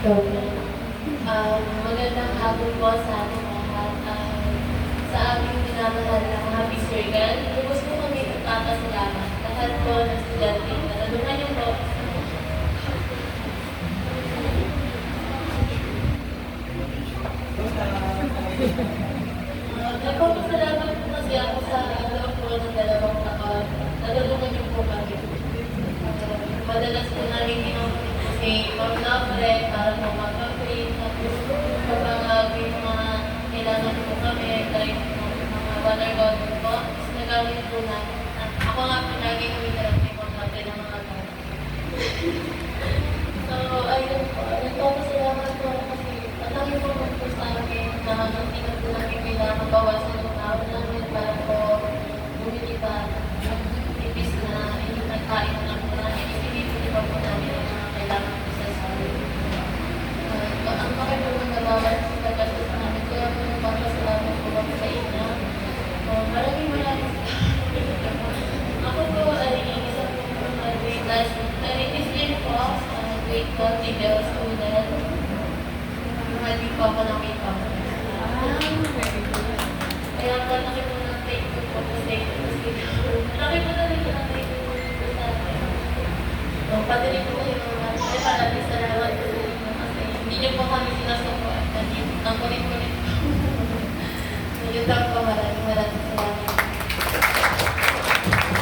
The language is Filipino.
Magandang hapon po sa ating lahat. Sa aming minamahal na mga Bisirgan, lubos po kami nagpapasalamat. Lahat po ng estudyante na natulungan niyo po. Nagpapasalamat po kasi ako sa loob po ng 2 taon. Natulungan niyo po kami. Madalas po namin kinukulit po si Ma'am Nafre para po mag-upgrade. Tapos kapag may mga kailangan po kami, like mga water bottle po, tapos nagamit po namin. Ako nga po lagi umitarap ni Ma'am Nafre ng mga gamit. So, ayun po. Nagpapasalamat po ako kasi matangin po po sa amin na magtinag po namin kailangan bawasan yung tao namin para po bumili pa tipis na hindi nagkain na po namin. Isipin po po namin ang mga kailangan po sa sabi. Ang pakipulong na bawat sa gastos namin. Kaya po nagpapasalamat po ako sa inyo. Maraming ako po ay isa po grade last din po grade 12 level student. Hindi po ako nakita. Kaya po laki po ng take ko po kasi laki po na rin po ng take ko po sa akin. Pati rin po kayo naman. Maraming salamat po sa inyo kasi hindi niyo po kami sinasuko at ang kulit-kulit po. Yun lang po maraming